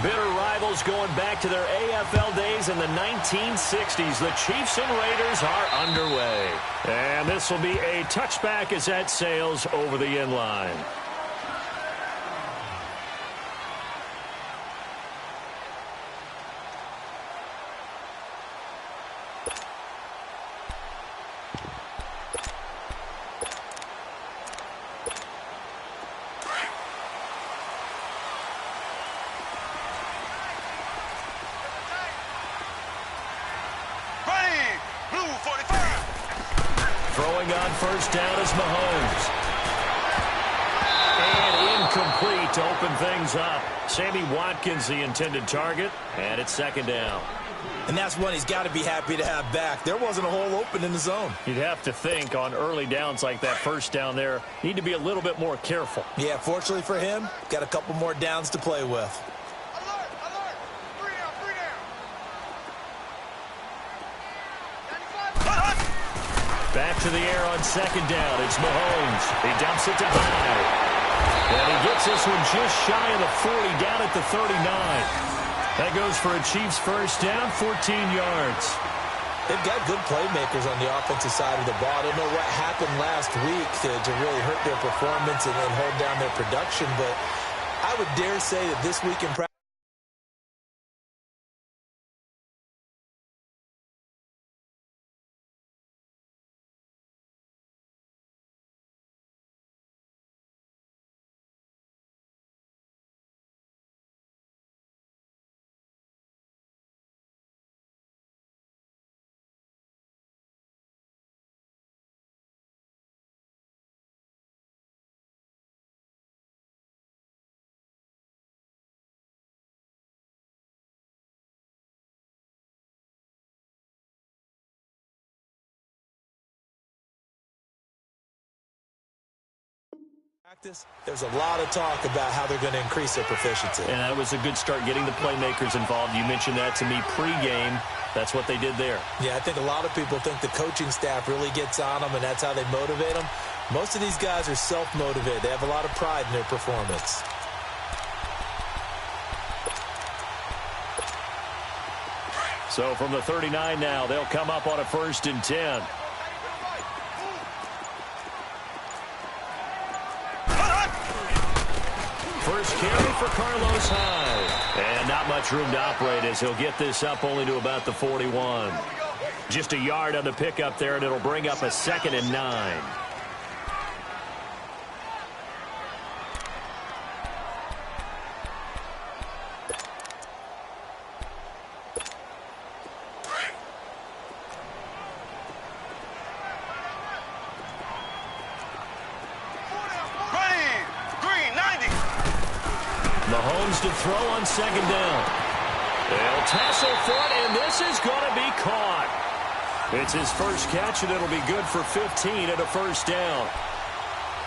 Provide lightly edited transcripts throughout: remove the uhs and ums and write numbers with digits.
Bitter rivals going back to their AFL days in the 1960s. The Chiefs and Raiders are underway. And this will be a touchback as that sails over the end line. Throwing on first down is Mahomes. And incomplete to open things up. Sammy Watkins, the intended target, and it's second down. And that's one he's got to be happy to have back. There wasn't a hole open in the zone. You'd have to think on early downs like that first down there, need to be a little bit more careful. Yeah, fortunately for him, got a couple more downs to play with. Back to the air on second down. It's Mahomes. He dumps it to high. And he gets this one just shy of the 40, down at the 39. That goes for a Chiefs first down, 14 yards. They've got good playmakers on the offensive side of the ball. I don't know what happened last week to really hurt their performance and hold down their production, but I would dare say that this week in practice, there's a lot of talk about how they're going to increase their proficiency. And that was a good start getting the playmakers involved. You mentioned that to me pregame. That's what they did there. Yeah, I think a lot of people think the coaching staff really gets on them, and that's how they motivate them. Most of these guys are self-motivated. They have a lot of pride in their performance. So from the 39 now, they'll come up on a 1st and 10. First carry for Carlos Hyde. And not much room to operate as he'll get this up only to about the 41. Just a yard on the pickup there, and it'll bring up a 2nd and 9. Mahomes to throw on 2nd down. They'll tassel for it, and this is going to be caught. It's his first catch, and it'll be good for 15 at a 1st down.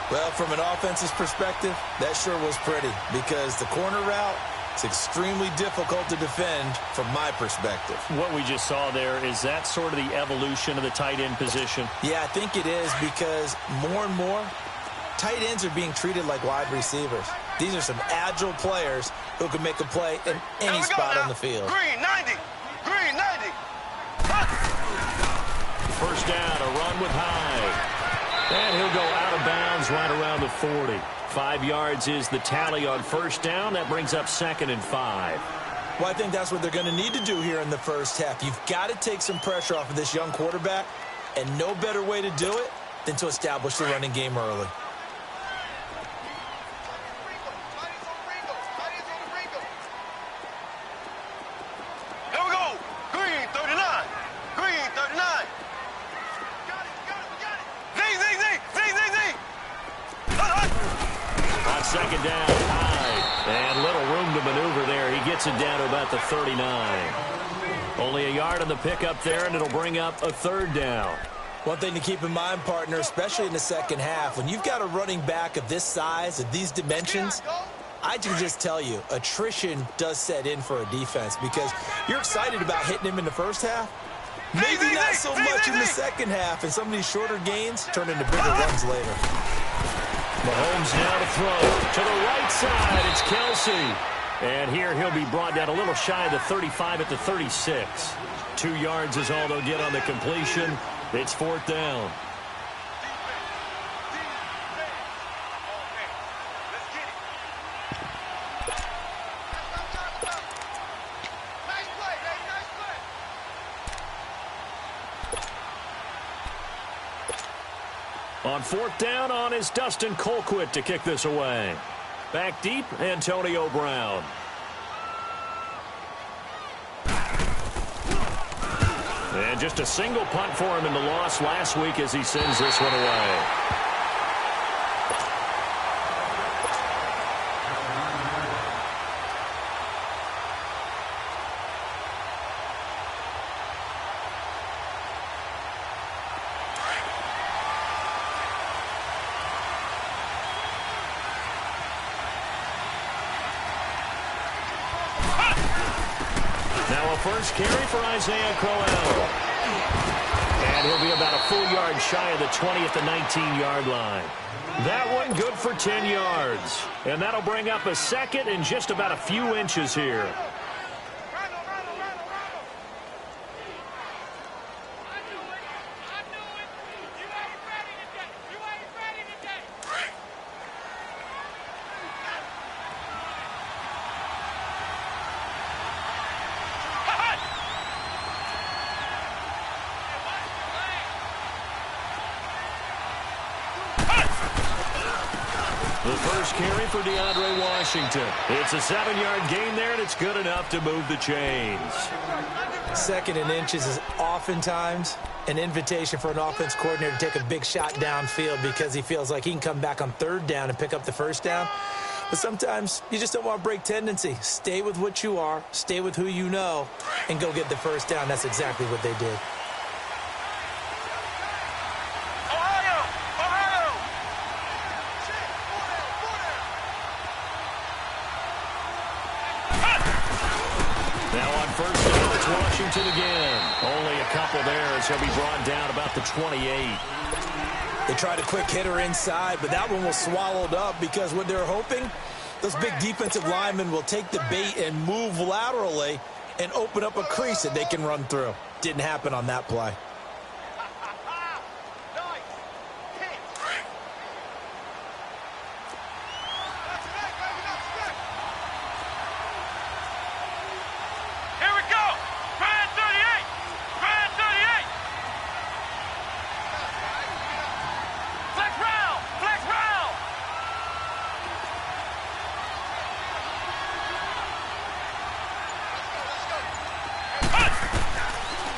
Well, from an offensive perspective, that sure was pretty because the corner route is extremely difficult to defend from my perspective. What we just saw there, is that sort of the evolution of the tight end position? Yeah, I think it is because more and more, tight ends are being treated like wide receivers. These are some agile players who can make a play in any spot on the field. Green 90. Green 90. First down, a run with Hyde. And he'll go out of bounds right around the 40. 5 yards is the tally on first down. That brings up 2nd and 5. Well, I think that's what they're going to need to do here in the first half. You've got to take some pressure off of this young quarterback, and no better way to do it than to establish the running game early. Second down, Hyde. And little room to maneuver there. He gets it down to about the 39. Only a yard on the pickup there, and it'll bring up a 3rd down. One thing to keep in mind, partner, especially in the second half, when you've got a running back of this size, of these dimensions, I can just tell you, attrition does set in for a defense because you're excited about hitting him in the first half. Maybe not so much in the second half, and some of these shorter gains turn into bigger runs later. Mahomes now to throw. To the right side, it's Kelsey. And here he'll be brought down a little shy of the 35 at the 36. 2 yards is all they'll get on the completion. It's 4th down. On 4th down on is Dustin Colquitt to kick this away. Back deep, Antonio Brown. And just a single punt for him in the loss last week as he sends this one away. First carry for Isaiah Crowell. And he'll be about a full yard shy of the 20 at the 19-yard line. That one good for 10 yards. And that'll bring up a second and just about a few inches here. The first carry for DeAndre Washington. It's a 7-yard gain there, and it's good enough to move the chains. 2nd and inches is oftentimes an invitation for an offense coordinator to take a big shot downfield because he feels like he can come back on 3rd down and pick up the 1st down. But sometimes you just don't want to break tendency. Stay with what you are, stay with who you know, and go get the 1st down. That's exactly what they did. Washington again. Only a couple there as he'll be brought down about the 28. They tried a quick hitter inside, but that one was swallowed up because what they're hoping, those big defensive linemen will take the bait and move laterally and open up a crease that they can run through. Didn't happen on that play.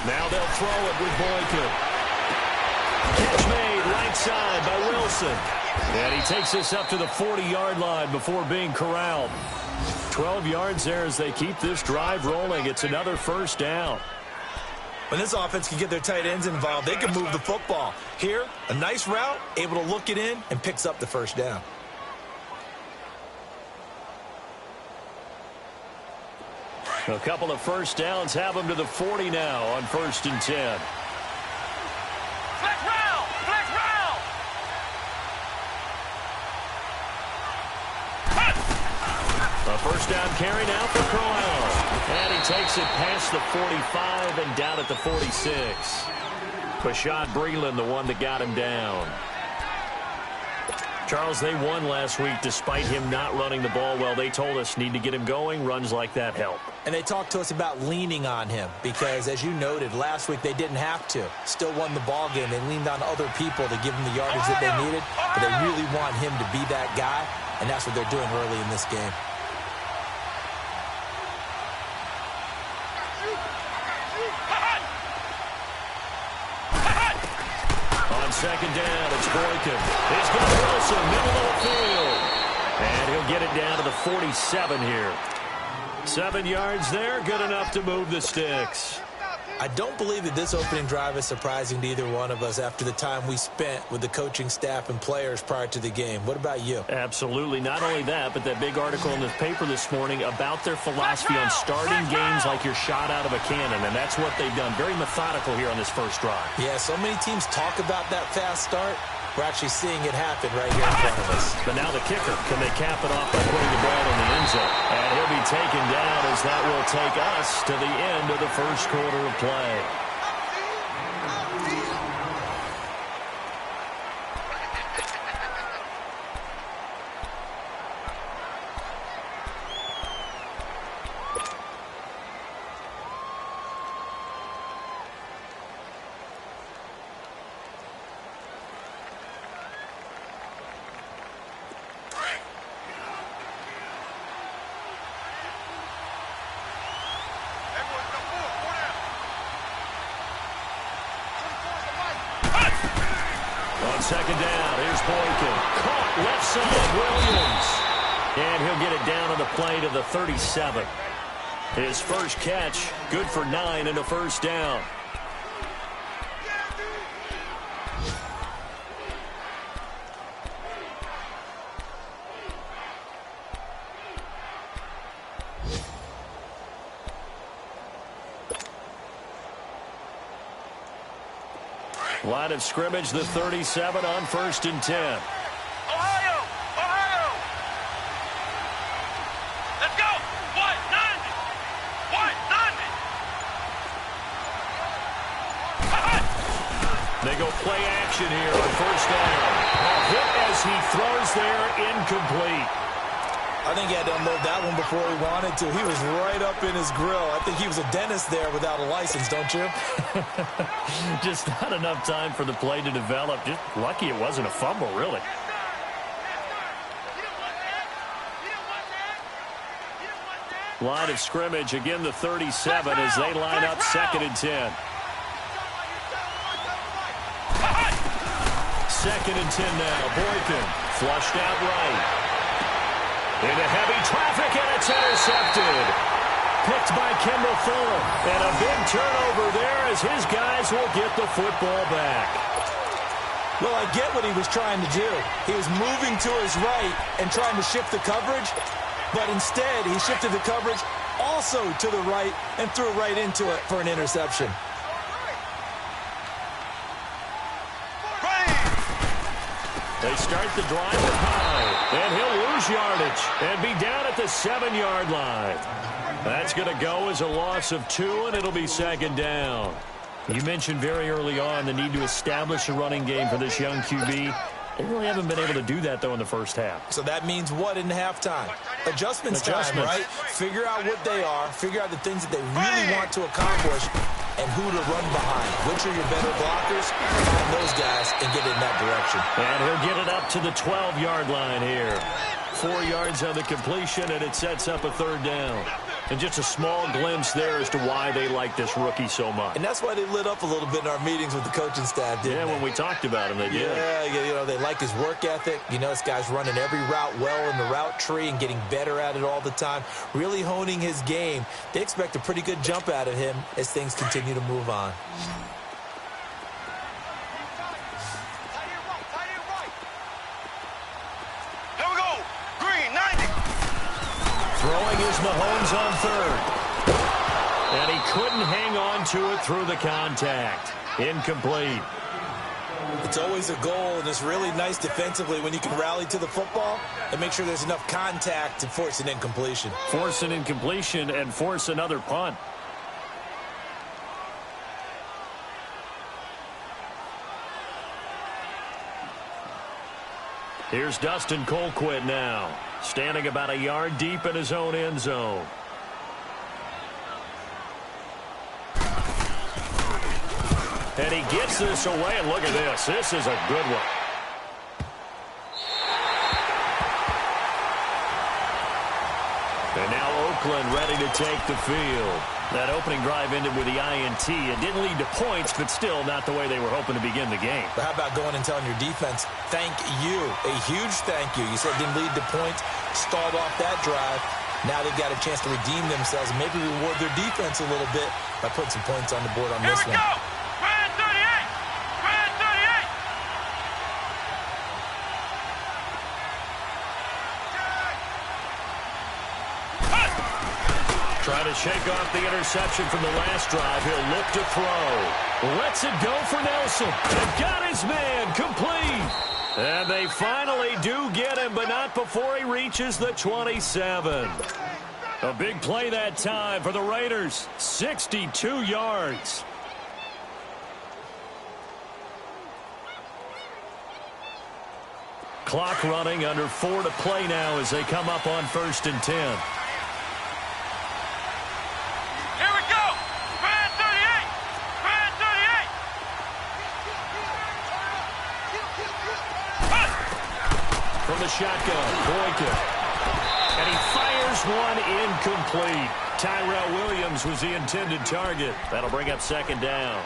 Now they'll throw it with Boykin. Catch made right side by Wilson. And he takes this up to the 40-yard line before being corralled. 12 yards there as they keep this drive rolling. It's another 1st down. When this offense can get their tight ends involved, they can move the football. Here, a nice route, able to look it in, and picks up the 1st down. A couple of 1st downs have them to the 40 now on 1st and 10. Flex round! Flex round! A 1st down carry now for Crowell. And he takes it past the 45 and down at the 46. Bashaud Breeland, the one that got him down. Charles, they won last week despite him not running the ball well. They told us need to get him going. Runs like that help. And they talked to us about leaning on him because, as you noted, last week they didn't have to. Still won the ball game. They leaned on other people to give them the yardage that they needed. But they really want him to be that guy, and that's what they're doing early in this game. On 2nd down, it's Boykin. He's got Wilson, middle of the field. And he'll get it down to the 47 here. 7 yards there, good enough to move the sticks. I don't believe that this opening drive is surprising to either one of us after the time we spent with the coaching staff and players prior to the game. What about you? Absolutely. Not only that, but that big article in the paper this morning about their philosophy on starting games like you're shot out of a cannon, and that's what they've done. Very methodical here on this 1st drive. Yeah, so many teams talk about that fast start. We're actually seeing it happen right here in front of us. But now the kicker, can they cap it off by putting the ball in the end zone? And he'll be taken down as that will take us to the end of the first quarter of play. On second down, here's Boykin. Caught left side, Williams. And he'll get it down on the play to the 37. His first catch, good for 9 and a first down. Line of scrimmage, the 37 on 1st and 10. Ohio! Ohio! Let's go! What? 90! What? 90! They go play action here on 1st down. A hit as he throws there, incomplete. I think he had to unload that one before he wanted to. He was right up in his grill. I think he was a dentist there without a license, don't you? Just not enough time for the play to develop. Just lucky it wasn't a fumble, really. Line of scrimmage, again the 37 as they line up 2nd and 10. 2nd and 10 now. Boykin flushed out right. Into heavy traffic, and it's intercepted. Picked by Kendall Fuller. And a big turnover there as his guys will get the football back. Well, I get what he was trying to do. He was moving to his right and trying to shift the coverage, but instead he shifted the coverage also to the right and threw right into it for an interception. They start the drive with high, and he'll lose yardage and be down at the 7-yard line. That's going to go as a loss of 2, and it'll be 2nd down. You mentioned very early on the need to establish a running game for this young QB. They really haven't been able to do that, though, in the first half. So that means what in halftime? Adjustments time, right? Figure out what they are, figure out the things that they really want to accomplish, and who to run behind. Which are your better blockers? Find those guys and get in that direction. And he'll get it up to the 12-yard line here. 4 yards on the completion, and it sets up a 3rd down. And just a small glimpse there as to why they like this rookie so much. And that's why they lit up a little bit in our meetings with the coaching staff, didn't they? When we talked about him, they did. Yeah, you know, they like his work ethic. You know, this guy's running every route well in the route tree and getting better at it all the time, really honing his game. They expect a pretty good jump out of him as things continue to move on. Here we go! Green, 90! Throwing is Mahomes on 3rd. And he couldn't hang on to it through the contact. Incomplete. It's always a goal, and it's really nice defensively when you can rally to the football and make sure there's enough contact to force an incompletion. Force an incompletion and force another punt. Here's Dustin Colquitt now, standing about a yard deep in his own end zone. And he gets this away, and look at this. This is a good one. And now Oakland ready to take the field. That opening drive ended with the INT. It didn't lead to points, but still not the way they were hoping to begin the game. But how about going and telling your defense, thank you, a huge thank you. You said it didn't lead to points, stalled off that drive. Now they've got a chance to redeem themselves and maybe reward their defense a little bit by putting some points on the board on this one. Here we go! Grand 38! Grand 38! Trying to shake off the interception from the last drive. He'll look to throw. Lets it go for Nelson. And got his man complete. And they finally do get him, but not before he reaches the 27. A big play that time for the Raiders. 62 yards. Clock running, under 4 to play now as they come up on 1st and 10. Here we go. Man 38. Man 38. From the shotgun, Boykin. And he fires one incomplete. Tyrell Williams was the intended target. That'll bring up 2nd down.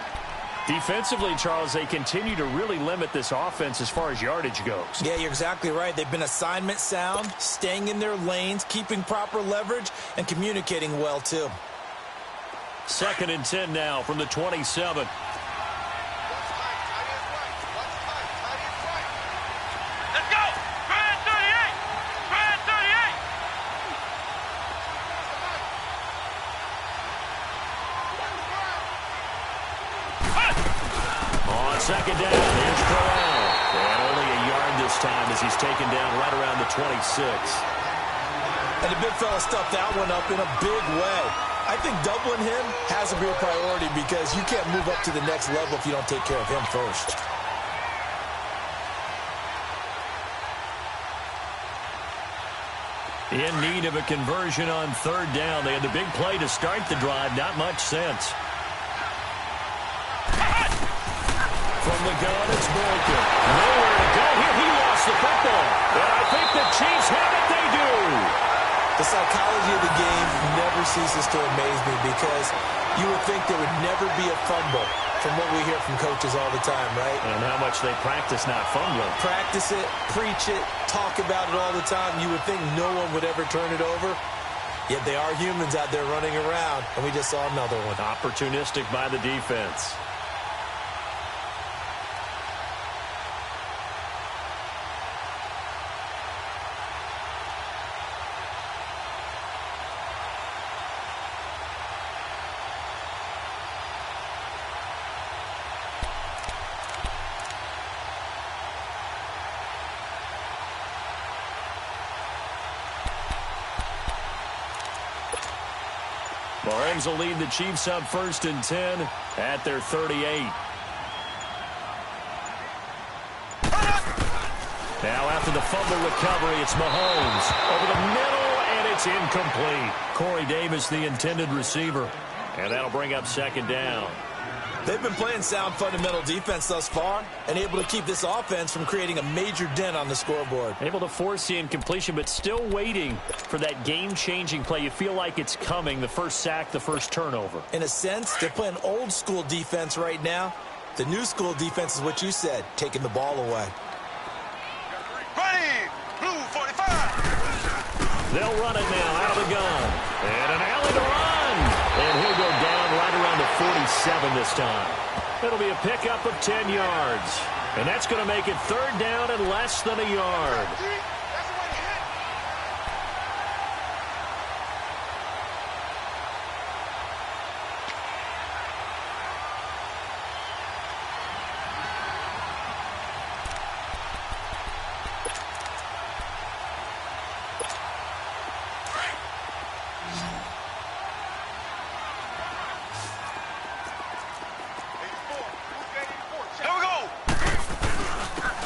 Defensively, Charles, they continue to really limit this offense as far as yardage goes. Yeah, you're exactly right. They've been assignment sound, staying in their lanes, keeping proper leverage, and communicating well, too. 2nd and 10 now from the 27. Let's go. Man 38. Man 38. On 2nd down, here's Crowell. And only a yard this time as he's taken down right around the 26. And the big fella stuffed that one up in a big way. I think doubling him has to be a priority because you can't move up to the next level if you don't take care of him first. In need of a conversion on 3rd down. They had the big play to start the drive. Not much sense. From the gun, it's Boykin. Nowhere to go here. He lost the football. And I think the Chiefs have it. They do. The psychology of the game never ceases to amaze me because you would think there would never be a fumble from what we hear from coaches all the time, right? And how much they practice not fumbling. Practice it, preach it, talk about it all the time. You would think no one would ever turn it over. Yet they are humans out there running around, and we just saw another one. Opportunistic by the defense. Mahomes will lead the Chiefs up 1st and 10 at their 38. Now after the fumble recovery, it's Mahomes over the middle, and it's incomplete. Corey Davis, the intended receiver. And that'll bring up 2nd down. They've been playing sound fundamental defense thus far and able to keep this offense from creating a major dent on the scoreboard. Able to force the incompletion, but still waiting for that game-changing play. You feel like it's coming, the first sack, the first turnover. In a sense, they're playing old-school defense right now. The new-school defense is what you said, taking the ball away. Ready. Blue 45. They'll run it now out of the gun. And an alley to run. And he'll go down right around the 47 this time. It'll be a pickup of 10 yards. And that's going to make it 3rd down and less than a yard.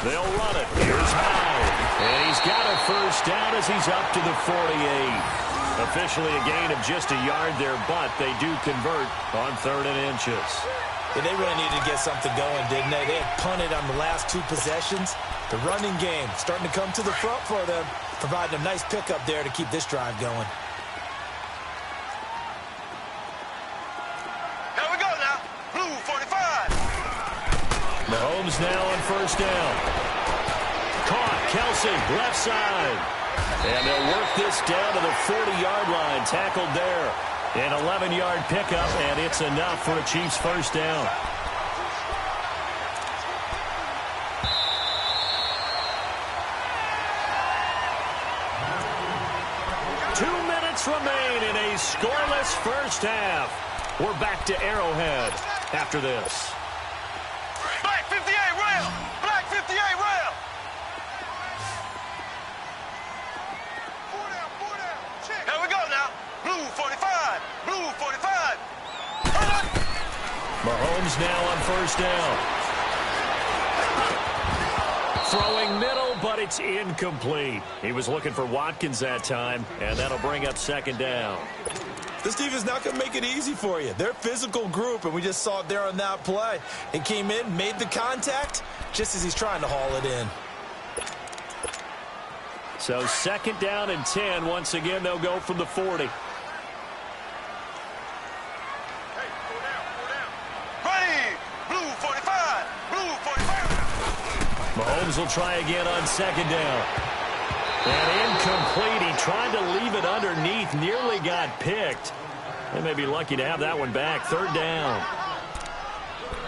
They'll run it. Here's Howard. And he's got a 1st down as he's up to the 48. Officially a gain of just a yard there, but they do convert on 3rd and inches. Yeah, they really needed to get something going, didn't they? They had punted on the last 2 possessions. The running game starting to come to the front for them, providing a nice pickup there to keep this drive going. Here we go now. Blue 45. Mahomes now on 1st down. Caught. Kelsey, left side. And they'll work this down to the 40-yard line. Tackled there. An 11-yard pickup, and it's enough for a Chiefs 1st down. Remain in a scoreless first half. We're back to Arrowhead after this. Black 58 rail! Black 58 rail! 4 down. Check. Here we go now. Blue 45. Blue 45. Mahomes now on first down. Throwing middle, but it's incomplete. He was looking for Watkins that time, and that'll bring up second down. This defense not going to make it easy for you. They're a physical group, and we just saw it there on that play. He came in, made the contact, just as he's trying to haul it in. So second down and 10. Once again, they'll go from the 40. Mahomes will try again on second down. And incomplete. He tried to leave it underneath. Nearly got picked. They may be lucky to have that one back. Third down.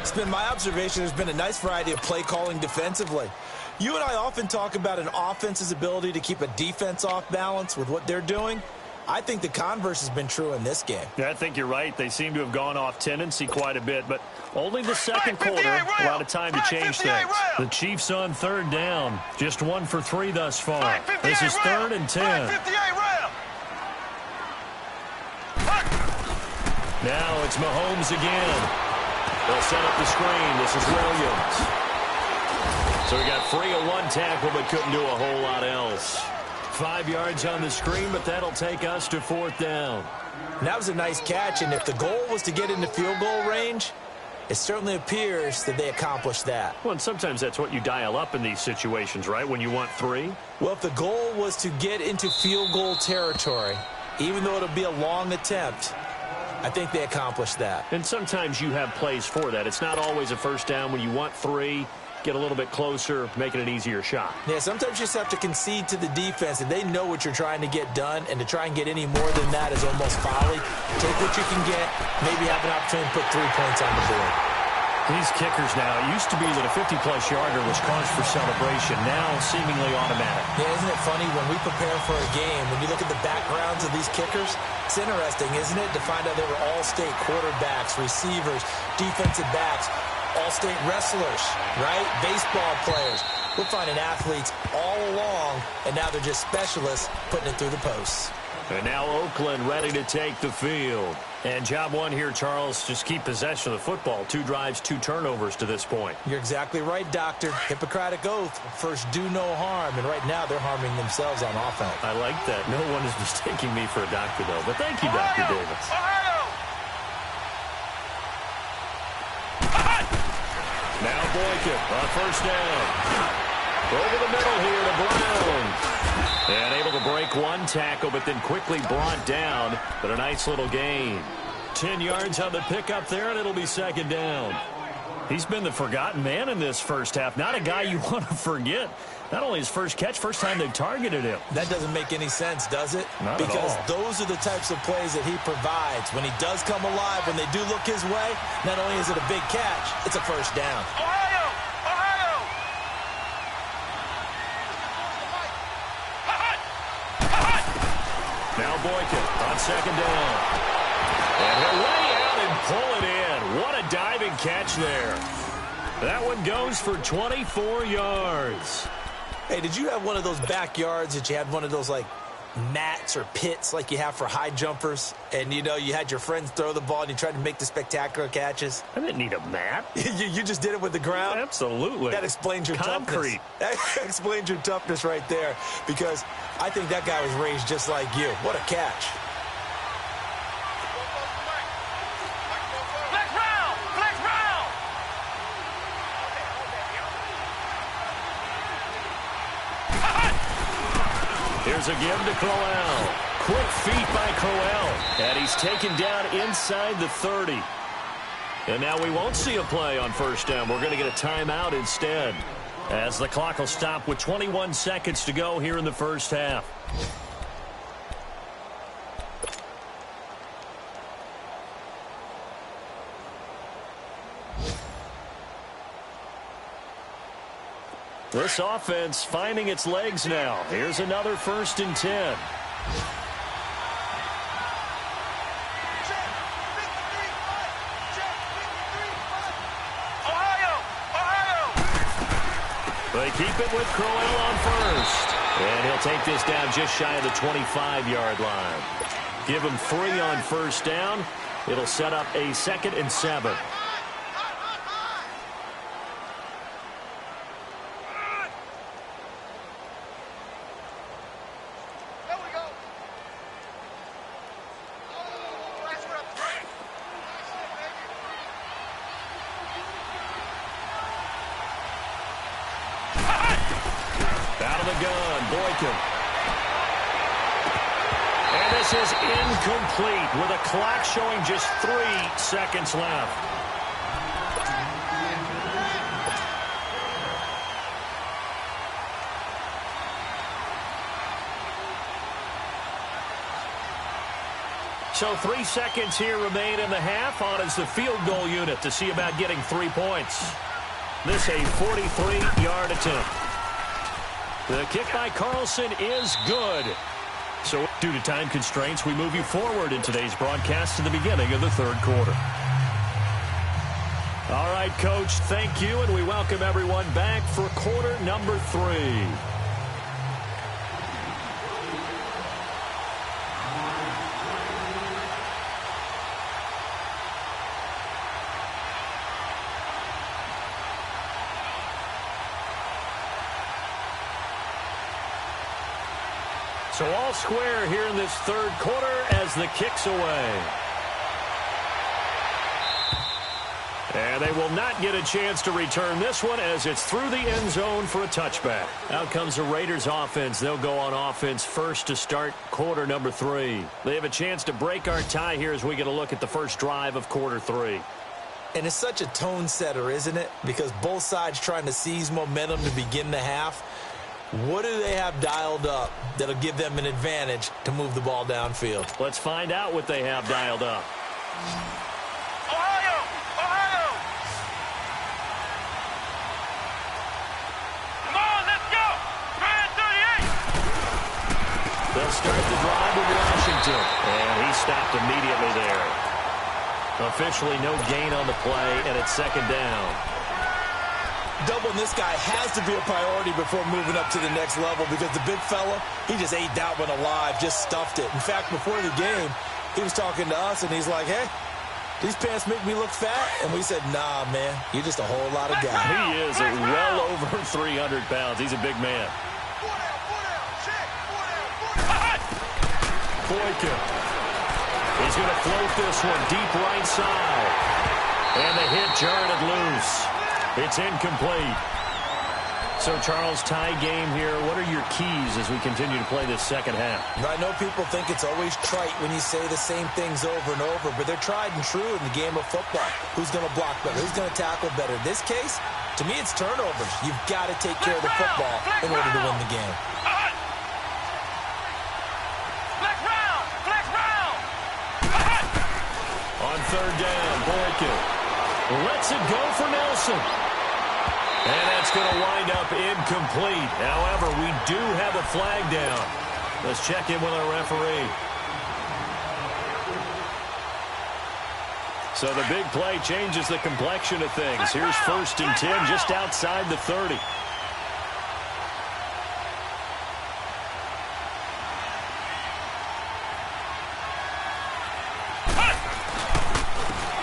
It's been my observation there's been a nice variety of play calling defensively. You and I often talk about an offense's ability to keep a defense off balance with what they're doing. I think the converse has been true in this game. Yeah, I think you're right. They seem to have gone off tendency quite a bit, but only the second quarter, a lot of time to change things. The Chiefs on third down, just 1 for 3 thus far. This is third and 10. Now it's Mahomes again. They'll set up the screen. This is Williams. So he got free of one tackle, but couldn't do a whole lot else. 5 yards on the screen, but that'll take us to fourth down. And that was a nice catch, and if the goal was to get into field goal range, it certainly appears that they accomplished that. Well, and sometimes that's what you dial up in these situations, right, when you want 3? Well, if the goal was to get into field goal territory, even though it'll be a long attempt, I think they accomplished that. And sometimes you have plays for that. It's not always a first down when you want 3. Get a little bit closer, making an easier shot. Yeah, sometimes you just have to concede to the defense, and they know what you're trying to get done, and to try and get any more than that is almost folly. Take what you can get, maybe have an opportunity to put 3 points on the board. These kickers now, it used to be that a 50-plus yarder was cause for celebration, now seemingly automatic. Yeah, isn't it funny when we prepare for a game, when you look at the backgrounds of these kickers, it's interesting, isn't it, to find out they were all-state quarterbacks, receivers, defensive backs, all-state wrestlers, right? Baseball players. We're finding athletes all along, and now they're just specialists putting it through the posts. And now Oakland ready to take the field. And job one here, Charles, just keep possession of the football. 2 drives, 2 turnovers to this point. You're exactly right, Doctor. Hippocratic oath. First, do no harm. And right now, they're harming themselves on offense. I like that. No one is mistaking me for a doctor, though. But thank you, Dr. Davis. Now Boykin on first down. Over the middle here to Brown. And able to break 1 tackle, but then quickly brought down. But a nice little gain. 10 yards on the pickup there, and it'll be second down. He's been the forgotten man in this first half. Not a guy you want to forget. Not only his first catch, first time they've targeted him. That doesn't make any sense, does it? Not because at all. Those are the types of plays that he provides. When he does come alive, when they do look his way, not only is it a big catch, it's a first down. Ohio! Ohio! Now Boykin on second down. And he'll lay out and pull it in. What a diving catch there. That one goes for 24 yards. Hey, did you have one of those backyards that you had one of those, like, mats or pits like you have for high jumpers? And, you know, you had your friends throw the ball and you tried to make the spectacular catches? I didn't need a mat. you just did it with the ground? Absolutely. That explains your Concrete. toughness. That explains your toughness right there, because I think that guy was raised just like you. What a catch. Here's a give to Crowell. Quick feet by Crowell. And he's taken down inside the 30. And now we won't see a play on first down. We're going to get a timeout instead, as the clock will stop with 21 seconds to go here in the first half. This offense finding its legs now. Here's another 1st and 10. They keep it with Crowell on first. And he'll take this down just shy of the 25-yard line. Give him 3 on first down. It'll set up a 2nd and 7. Out of the gun, Boykin. And this is incomplete with a clock showing just 3 seconds left. So 3 seconds here remain in the half. On is the field goal unit to see about getting 3 points. This a 43-yard attempt. The kick by Carlson is good. So due to time constraints, we move you forward in today's broadcast to the beginning of the 3rd quarter. All right, Coach, thank you, and we welcome everyone back for quarter number 3. So all square here in this 3rd quarter as the kick's away. And they will not get a chance to return this one as it's through the end zone for a touchback. Out comes the Raiders offense. They'll go on offense first to start quarter number 3. They have a chance to break our tie here as we get a look at the first drive of quarter 3. And it's such a tone setter, isn't it? Because both sides trying to seize momentum to begin the half. What do they have dialed up that'll give them an advantage to move the ball downfield? Let's find out what they have dialed up. Ohio! Ohio! Come on, let's go! 38! They'll start the drive with Washington. And he stopped immediately there. Officially no gain on the play, and it's 2nd down. Doubling this guy has to be a priority before moving up to the next level because the big fella, he just ate that one alive, just stuffed it. In fact, before the game, he was talking to us, and he's like, hey, these pants make me look fat? And we said, nah, man, you're just a whole lot of guy. He is well over 300 pounds. He's a big man. Boykin. He's going to float this one deep right side. And the hit jarred it loose. It's incomplete. So, Charles, tie game here. What are your keys as we continue to play this second half? I know people think it's always trite when you say the same things over and over, but they're tried and true in the game of football. Who's going to block better? Who's going to tackle better? In this case, to me, it's turnovers. You've got to take care of the football in order to win the game. On 3rd down, Boykin lets it go for Nelson. And that's going to wind up incomplete. However, we do have a flag down. Let's check in with our referee. So the big play changes the complexion of things. Here's 1st and 10 just outside the 30.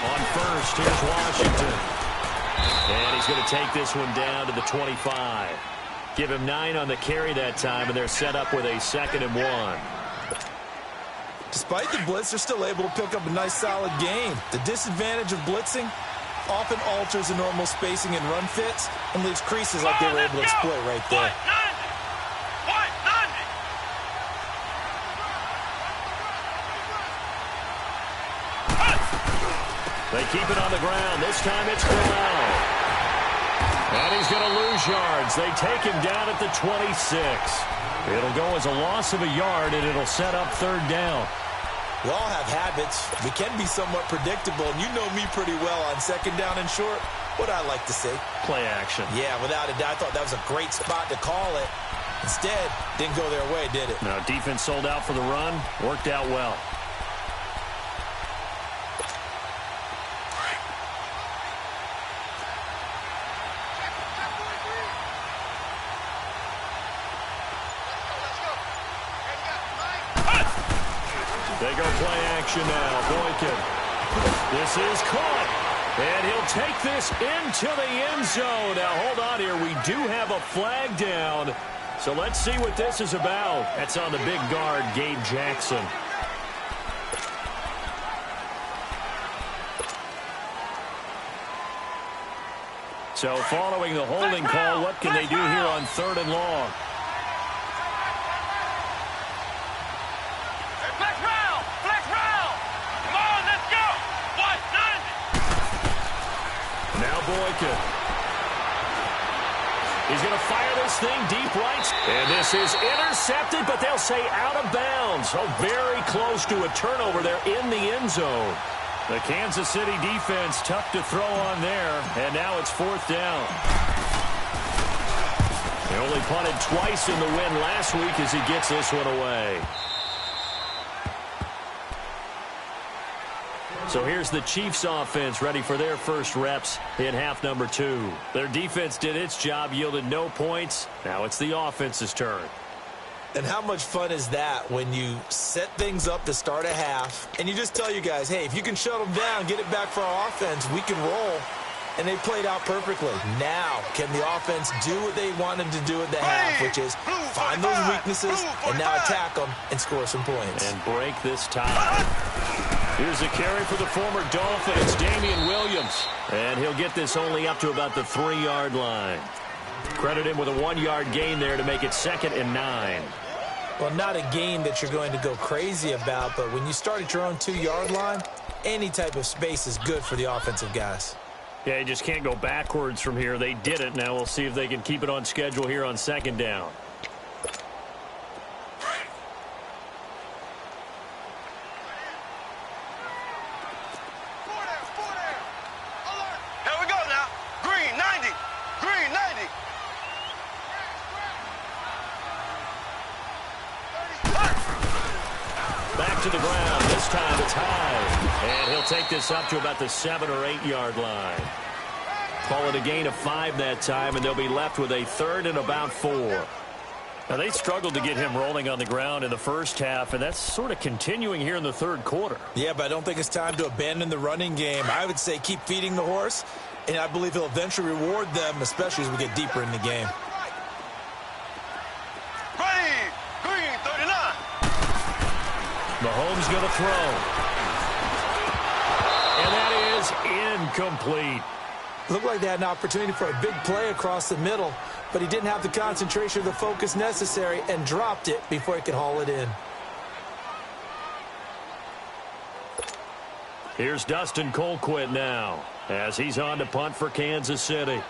On first, here's Washington. And he's going to take this one down to the 25. Give him 9 on the carry that time, and they're set up with a 2nd and 1. Despite the blitz, they're still able to pick up a nice, solid gain. The disadvantage of blitzing often alters the normal spacing and run fits and leaves creases like they were able to exploit right there. They keep it on the ground. This time it's Crowell. And he's going to lose yards. They take him down at the 26. It'll go as a loss of a yard, and it'll set up 3rd down. We all have habits. We can be somewhat predictable, and you know me pretty well on 2nd down and short. What I like to say? Play action. Yeah, without a doubt. I thought that was a great spot to call it. Instead, didn't go their way, did it? No, defense sold out for the run. Worked out well. They go play action now. Boykin. This is caught. And he'll take this into the end zone. Now, hold on here. We do have a flag down. So let's see what this is about. That's on the big guard, Gabe Jackson. So following the holding call, what can they do here on 3rd and long? Flex round! Flex round! Come on, let's go! What? 90! Now Boykin. He's going to fire this thing deep right. And this is intercepted, but they'll say out of bounds. So very close to a turnover there in the end zone. The Kansas City defense tough to throw on there. And now it's 4th down. They only punted twice in the win last week as he gets this one away. So here's the Chiefs offense ready for their first reps in half number 2. Their defense did its job, yielded no points. Now it's the offense's turn. And how much fun is that when you set things up to start a half and you just tell you guys, hey, if you can shut them down, get it back for our offense, we can roll. And they played out perfectly. Now, can the offense do what they wanted to do at the half, which is find those weaknesses and now attack them and score some points. And break this tie. Here's a carry for the former Dolphin. It's Damian Williams. And he'll get this only up to about the 3-yard line. Credit him with a 1-yard gain there to make it 2nd and 9. Well, not a game that you're going to go crazy about, but when you start at your own 2-yard line, any type of space is good for the offensive guys. Yeah, you just can't go backwards from here. They did it. Now we'll see if they can keep it on schedule here on 2nd down. Here we go now. Green, 90. Green, 90. Back to the ground. This time it's high. And he'll take this up to about the 7 or 8-yard line. Call it a gain of 5 that time, and they'll be left with a 3rd and about 4. Now, they struggled to get him rolling on the ground in the first half, and that's sort of continuing here in the 3rd quarter. Yeah, but I don't think it's time to abandon the running game. I would say keep feeding the horse, and I believe he'll eventually reward them, especially as we get deeper in the game. Green, green, 39. Mahomes going to throw. And that is incomplete. Looked like they had an opportunity for a big play across the middle, but he didn't have the concentration or the focus necessary and dropped it before he could haul it in. Here's Dustin Colquitt now as he's on to punt for Kansas City.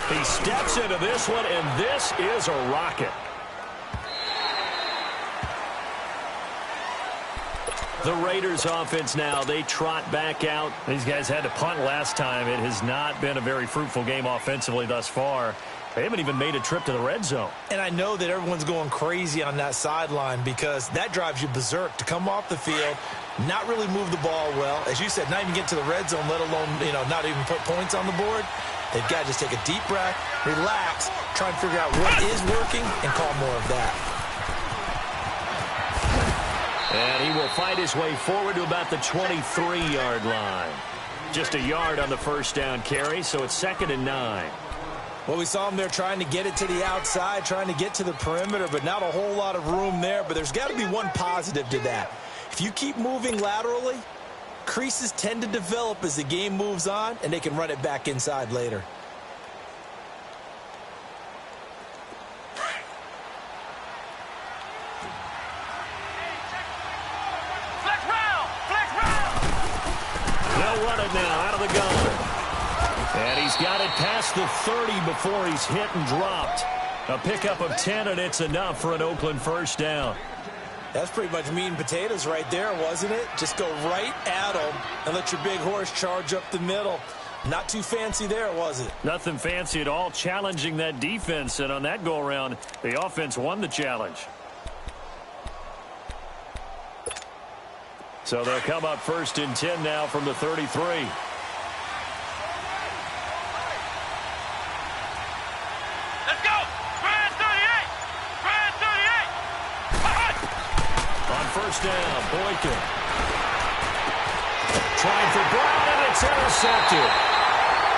He steps into this one, and this is a rocket. The Raiders offense now, they trot back out. These guys had to punt last time. It has not been a very fruitful game offensively thus far. They haven't even made a trip to the red zone. And I know that everyone's going crazy on that sideline because that drives you berserk to come off the field, not really move the ball well. As you said, not even get to the red zone, let alone, not even put points on the board. They've got to just take a deep breath, relax, try and figure out what is working, and call more of that. And he will fight his way forward to about the 23-yard line. Just a yard on the first down carry, so it's 2nd and 9. Well, we saw him there trying to get it to the outside, trying to get to the perimeter, but not a whole lot of room there. But there's got to be one positive to that. If you keep moving laterally, creases tend to develop as the game moves on, and they can run it back inside later. They'll run it now out of the gun. And he's got it past the 30 before he's hit and dropped. A pickup of 10, and it's enough for an Oakland first down. That's pretty much meat and potatoes right there, wasn't it? Just go right at them and let your big horse charge up the middle. Not too fancy there, was it? Nothing fancy at all, challenging that defense. And on that go-around, the offense won the challenge. So they'll come up 1st and 10 now from the 33. Let's go. Grand 38. first down. Boykin. Trying for Brown, and it's intercepted.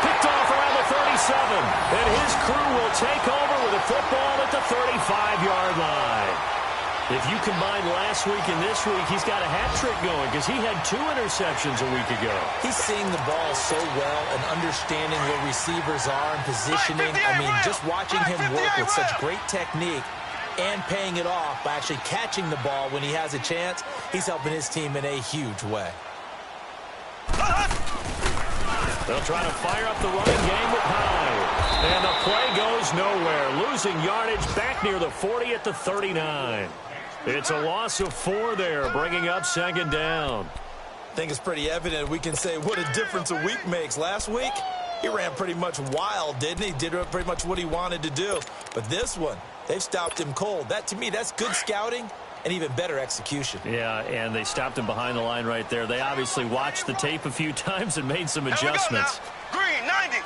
Picked off around the 37. And his crew will take over with the football at the 35-yard line. If you combine last week and this week, he's got a hat trick going because he had 2 interceptions a week ago. He's seeing the ball so well and understanding where receivers are and positioning. I mean, just watching him work with such great technique and paying it off by actually catching the ball when he has a chance, he's helping his team in a huge way. They'll try to fire up the running game with Hyde. And the play goes nowhere. Losing yardage back near the 40 at the 39. It's a loss of 4 there, bringing up second down. I think it's pretty evident we can say what a difference a week makes. Last week, he ran pretty much wild, didn't he? Did pretty much what he wanted to do. But this one, they've stopped him cold. That, to me, that's good scouting and even better execution. Yeah, and they stopped him behind the line right there. They obviously watched the tape a few times and made some adjustments. Green, 90.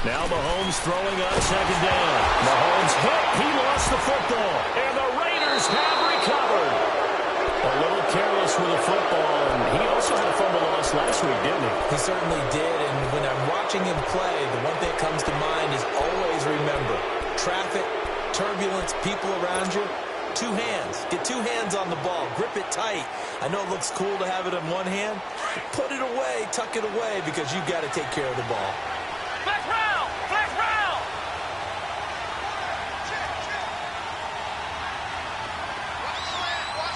Now Mahomes throwing on second down. Mahomes hit. He lost the football. And the Raiders have recovered. A little careless with the football. And he also had a fumble loss last week, didn't he? He certainly did. And when I'm watching him play, the one thing that comes to mind is always remember, traffic, turbulence, people around you, 2 hands. Get 2 hands on the ball. Grip it tight. I know it looks cool to have it in one hand. Put it away. Tuck it away because you've got to take care of the ball. Flex round. Flex round.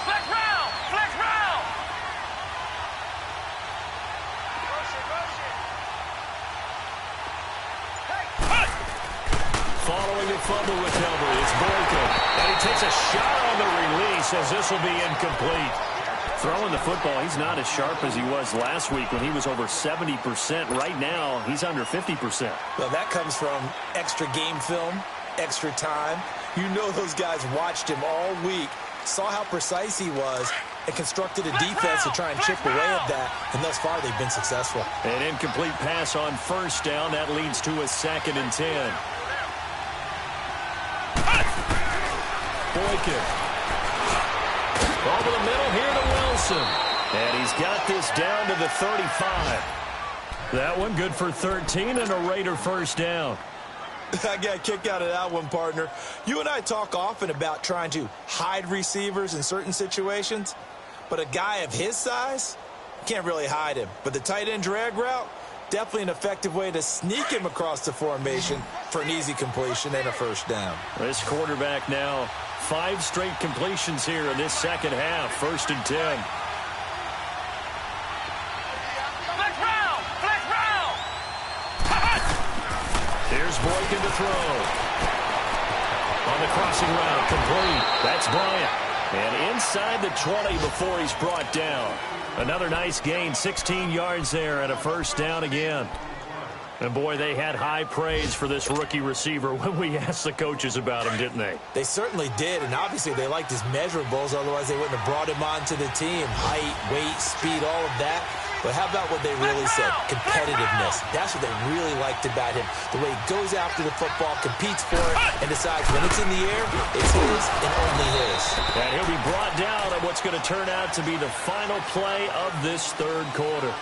Flex round. Flex round. Following a fumble recovery, it's Boykin. And he takes a shot on the release as this will be incomplete. Throwing the football, he's not as sharp as he was last week when he was over 70%. Right now, he's under 50%. Well, that comes from extra game film, extra time. You know those guys watched him all week, saw how precise he was, and constructed a defense to try and chip away at that. And thus far, they've been successful. An incomplete pass on first down. That leads to a 2nd and 10. Boykin. Over the middle here to Wilson. And he's got this down to the 35. That one good for 13 and a Raider first down. I got a kick out of that one, partner. You and I talk often about trying to hide receivers in certain situations, but a guy of his size can't really hide him. But the tight end drag route, definitely an effective way to sneak him across the formation for an easy completion and a first down. This quarterback now 5 straight completions here in this second half. 1st and 10. Flex round. Flex round. Here's Boykin to throw. On the crossing route, complete. That's Bryant. And inside the 20 before he's brought down. Another nice gain, 16 yards there and a first down again. And, boy, they had high praise for this rookie receiver when we asked the coaches about him, didn't they? They certainly did, and obviously they liked his measurables. Otherwise, they wouldn't have brought him onto the team. Height, weight, speed, all of that. But how about what they really said? Competitiveness. That's what they really liked about him. The way he goes after the football, competes for it, and decides when it's in the air, it's his and only his. And he'll be brought down on what's going to turn out to be the final play of this 3rd quarter.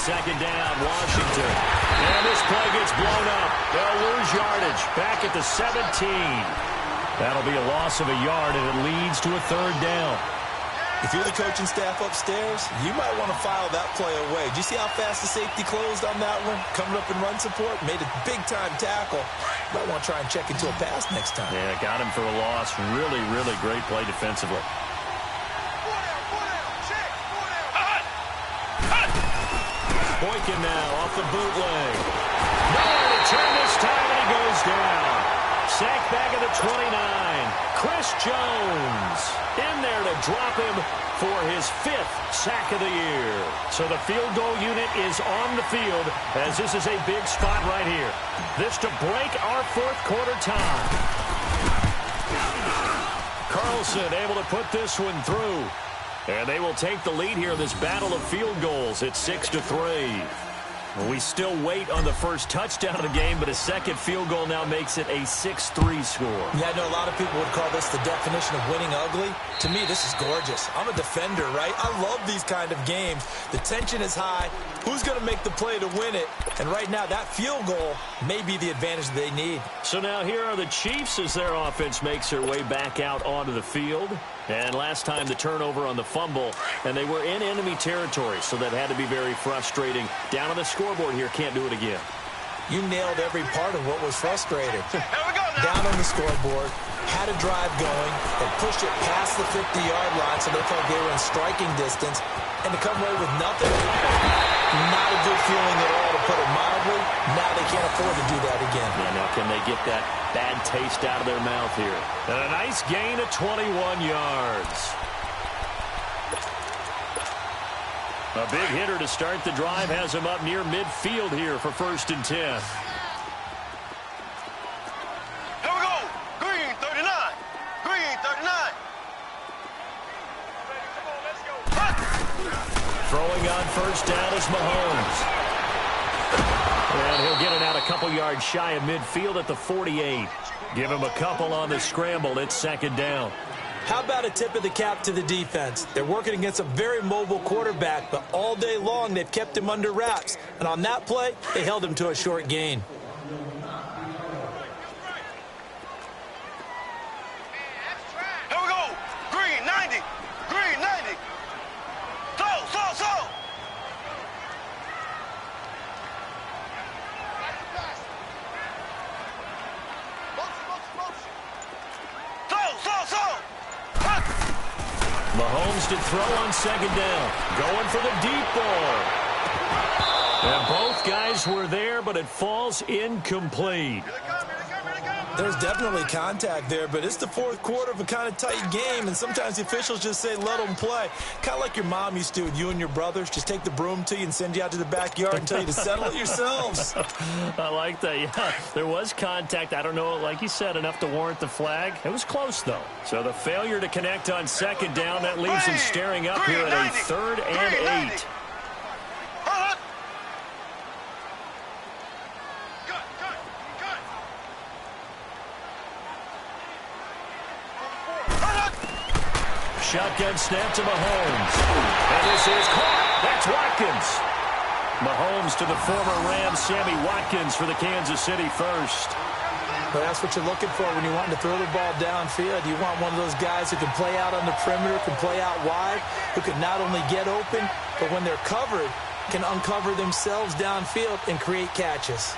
second down, Washington. And this play gets blown up. They'll lose yardage back at the 17. That'll be a loss of a yard, and it leads to a third down. If you're the coaching staff upstairs, you might want to file that play away. Do you see how fast the safety closed on that one? Coming up in run support, made a big-time tackle. Might want to try and check into a pass next time. Yeah, got him for a loss. Really, really great play defensively. Boykin now off the bootleg. Nowhere to turn this time, and he goes down. Sacked back at the 29. Chris Jones in there to drop him for his 5th sack of the year. So the field goal unit is on the field as this is a big spot right here. This to break our 4th quarter tie. Carlson able to put this one through. And they will take the lead here in this battle of field goals. It's 6-3. We still wait on the first touchdown of the game, but a second field goal now makes it a 6-3 score. Yeah, I know a lot of people would call this the definition of winning ugly. To me, this is gorgeous. I'm a defender, right? I love these kind of games. The tension is high. Who's going to make the play to win it? And right now, that field goal may be the advantage they need. So now here are the Chiefs as their offense makes their way back out onto the field. And last time the turnover on the fumble, and they were in enemy territory, so that had to be very frustrating. Down on the scoreboard here, can't do it again. You nailed every part of what was frustrating. Down on the scoreboard, had a drive going, and pushed it past the 50-yard line so they felt they were in striking distance, and to come away with nothing, not a good feeling at all, to put it mildly. Now they can't afford to do that again. Yeah, now can they get that bad taste out of their mouth here? And a nice gain of 21 yards. A big hitter to start the drive has him up near midfield here for 1st and 10. Here we go. Green 39. Green 39. Throwing on 1st down is Mahomes. And he'll get it out a couple yards shy of midfield at the 48. Give him a couple on the scramble. It's 2nd down. How about a tip of the cap to the defense? They're working against a very mobile quarterback, but all day long they've kept him under wraps. And on that play, they held him to a short gain. Here we go. Green 90. Green 90. Slow. Mahomes to throw on 2nd down. Going for the deep ball. And both guys were there, but it falls incomplete. There's definitely contact there, but it's the 4th quarter of a kind of tight game, and sometimes the officials just say, let them play. Kind of like your mom used to with you and your brothers. Just take the broom to you and send you out to the backyard and tell you to settle it yourselves. I like that. Yeah, there was contact. I don't know, like you said, enough to warrant the flag. It was close, though. So the failure to connect on 2nd down, that leaves him staring up here at a 3rd and 8. Shotgun snap to Mahomes. And this is caught. That's Watkins. Mahomes to the former Rams, Sammy Watkins, for the Kansas City first. But that's what you're looking for when you're wanting to throw the ball downfield. You want one of those guys who can play out on the perimeter, can play out wide, who can not only get open, but when they're covered, can uncover themselves downfield and create catches.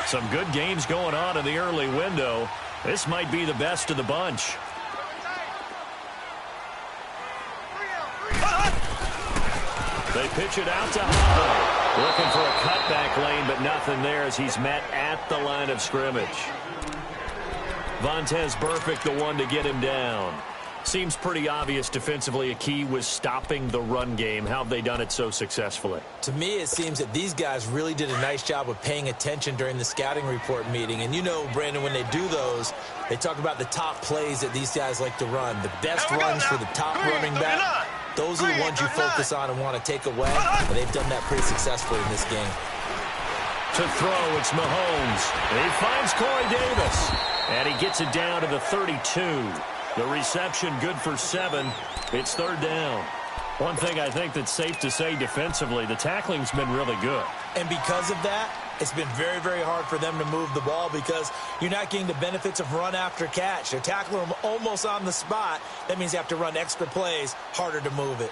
Some good games going on in the early window. This might be the best of the bunch. They pitch it out to Howard. Looking for a cutback lane, but nothing there as he's met at the line of scrimmage. Vontaze Burfict, the one to get him down. Seems pretty obvious defensively a key was stopping the run game. How have they done it so successfully? To me, it seems that these guys really did a nice job of paying attention during the scouting report meeting. And you know, Brandon, when they do those, they talk about the top plays that these guys like to run. The best runs for the top running back. Those are the ones you focus on and want to take away. And they've done that pretty successfully in this game. To throw, it's Mahomes. He finds Corey Davis. And he gets it down to the 32. The reception good for 7. It's third down. One thing I think that's safe to say defensively, the tackling's been really good. And because of that, it's been very, very hard for them to move the ball because you're not getting the benefits of run after catch. They're tackling them almost on the spot. That means you have to run extra plays, harder to move it.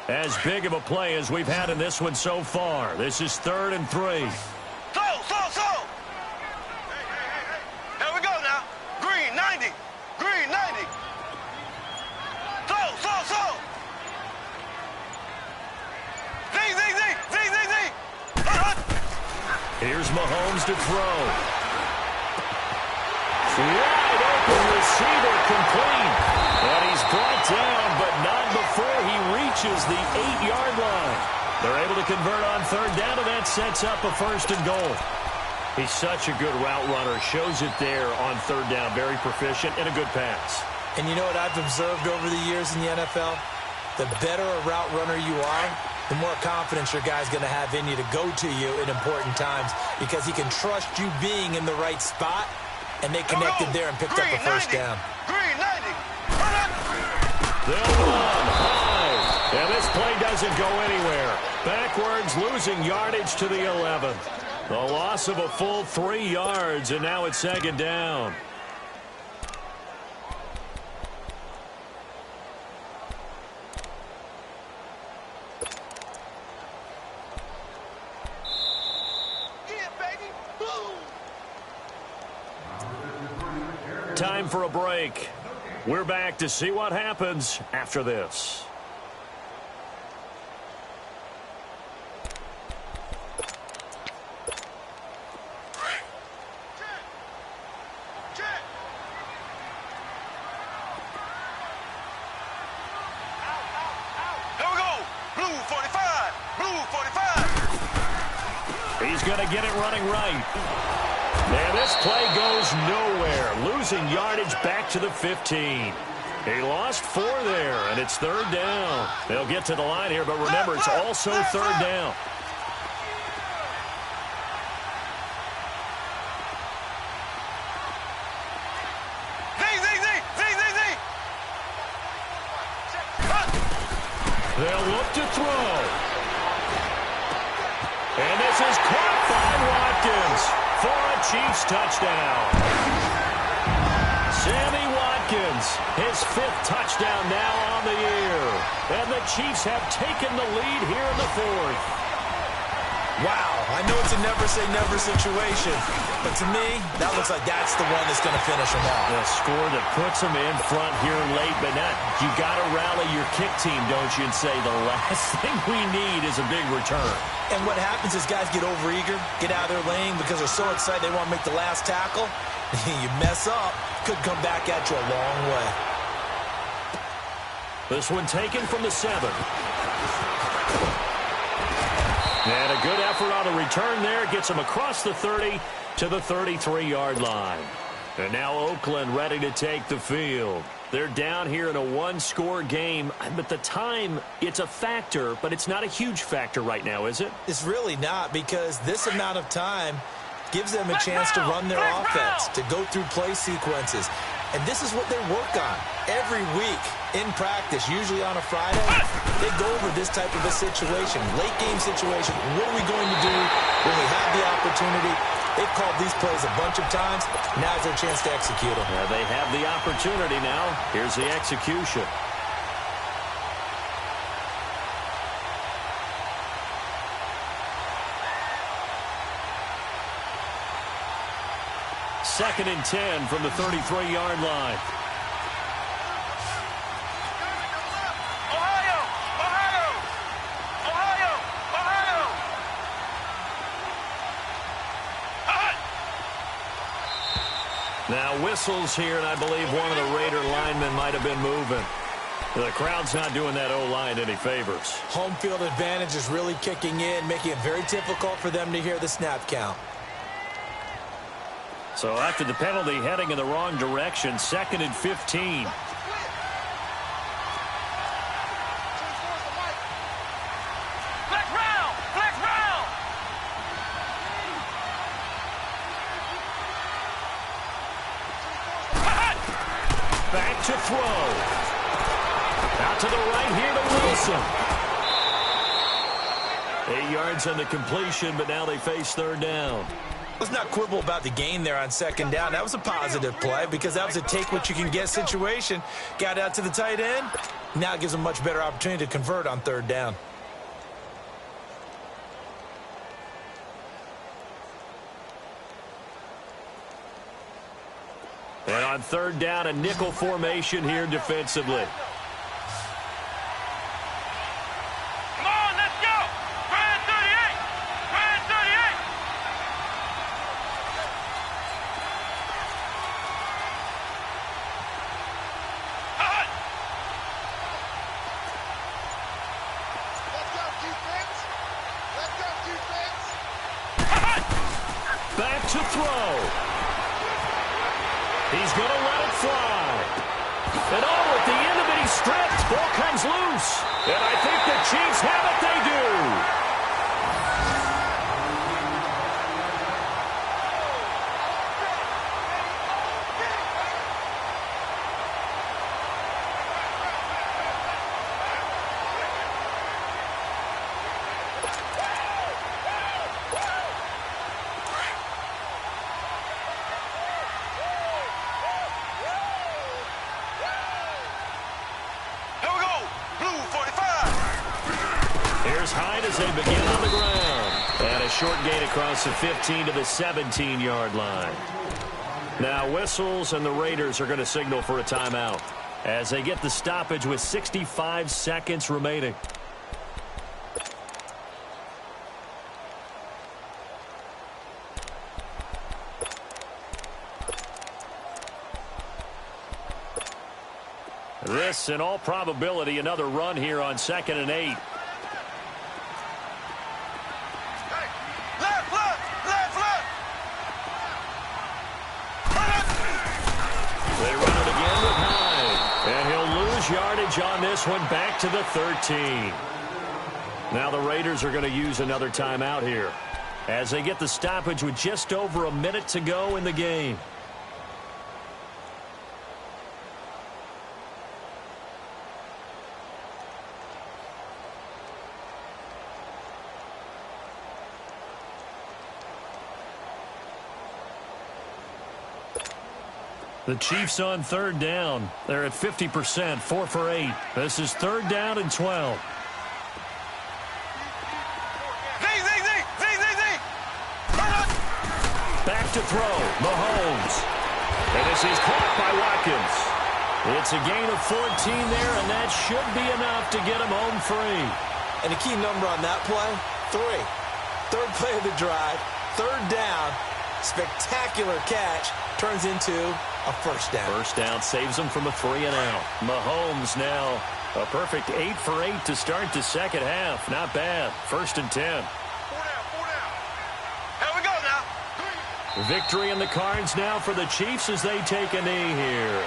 As big of a play as we've had in this one so far. This is 3rd and 3. So. Here we go now. Green 90. Green 90. So. Z. Here's Mahomes to throw. Wide open receiver complete. And he's brought down, but not before he reaches the 8-yard line. They're able to convert on 3rd down, and that sets up a 1st and goal. He's such a good route runner. Shows it there on 3rd down. Very proficient and a good pass. And you know what I've observed over the years in the NFL? The better a route runner you are, the more confidence your guy's going to have in you to go to you in important times because he can trust you being in the right spot, and they connected there and picked up a 1st down. Green 90. They'll run high. And this play doesn't go anywhere. Backwards, losing yardage to the 11th. The loss of a full 3 yards, and now it's 2nd down. Time for a break. We're back to see what happens after this. Here we go. Blue 45. Blue 45. He's going to get it running right. And this play goes nowhere. Losing yardage back to the 15. He lost 4 there, and it's 3rd down. They'll get to the line here, but remember, it's also 3rd down. They'll look to throw. And this is caught by Watkins for a Chiefs touchdown. Sammy Watkins, his 5th touchdown now on the year. And the Chiefs have taken the lead here in the 4th. Wow, I know it's a never-say-never situation, but to me, that looks like that's the one that's going to finish them off. A score that puts them in front here late, but not. You got to rally your kick team, don't you, and say the last thing we need is a big return. And what happens is guys get overeager, get out of their lane because they're so excited they want to make the last tackle. You mess up, could come back at you a long way. This one taken from the 7. And a good effort on the return there. Gets them across the 30 to the 33-yard line. And now Oakland ready to take the field. They're down here in a 1-score game. But the time, it's a factor, but it's not a huge factor right now, is it? It's really not, because this amount of time gives them a chance to run their offense, to go through play sequences. And this is what they work on every week in practice, usually on a Friday. They go over this type of a situation, late game situation. What are we going to do when we have the opportunity? They've called these plays a bunch of times. Now's their chance to execute them. Yeah, they have the opportunity now. Here's the execution. Second and 10 from the 33-yard line. Now whistles here, and I believe one of the Raider linemen might have been moving. The crowd's not doing that O-line any favors. Home field advantage is really kicking in, making it very difficult for them to hear the snap count. So after the penalty, heading in the wrong direction, 2nd and 15. Flex round! Flex round! to throw. Out to the right here to Wilson. 8 yards on the completion, but now they face third down. Let's not quibble about the gain there on second down. That was a positive play because that was a take-what-you-can-get situation. Got out to the tight end. Now it gives them a much better opportunity to convert on third down. And on third down, a nickel formation here defensively. Come on, let's go! Brand 38! Brand 38! Hot! Let's go, defense! Let's go, defense! Hot! Back to throw. He's going to let it fly. And at the end of it, he's stripped. Ball comes loose. And I think the Chiefs have it. They do. As they begin on the ground. And a short gain across the 15 to the 17-yard line. Now whistles, and the Raiders are going to signal for a timeout as they get the stoppage with 65 seconds remaining. This, in all probability, another run here on 2nd and 8. Yardage on this one, back to the 13. Now the Raiders are going to use another timeout here as they get the stoppage with just over a minute to go in the game. The Chiefs on third down. They're at 50%, 4 for 8. This is third down and 12. Back to throw, Mahomes. And this is caught by Watkins. It's a gain of 14 there, and that should be enough to get him home free. And the key number on that play, 3. Third play of the drive, third down, spectacular catch, turns into a first down. First down saves them from a 3-and-out. Mahomes now a perfect 8 for 8 to start the second half. Not bad. 1st and 10. 4 down. Here we go now. Victory in the cards now for the Chiefs as they take a knee here.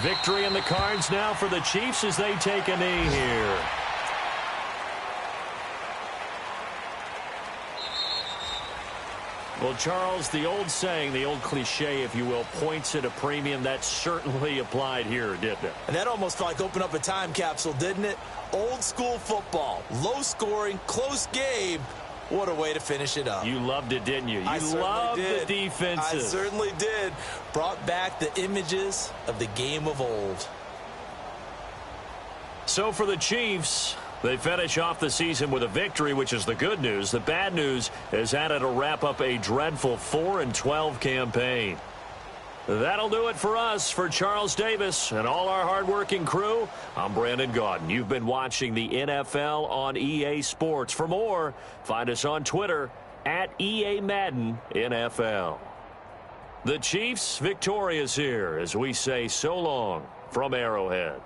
Victory in the cards now for the Chiefs as they take a knee here. Well, Charles, the old saying, the old cliche, if you will, points at a premium, that certainly applied here, didn't it? And that almost felt like opened up a time capsule, didn't it? Old school football, low scoring, close game. What a way to finish it up. You loved it, didn't you? You loved the defenses. I certainly did. Brought back the images of the game of old. So for the Chiefs, they finish off the season with a victory, which is the good news. The bad news is that it'll wrap up a dreadful 4-12 campaign. That'll do it for us. For Charles Davis and all our hardworking crew, I'm Brandon Gaudin. You've been watching the NFL on EA Sports. For more, find us on Twitter at EA Madden NFL. The Chiefs victorious here as we say so long from Arrowhead.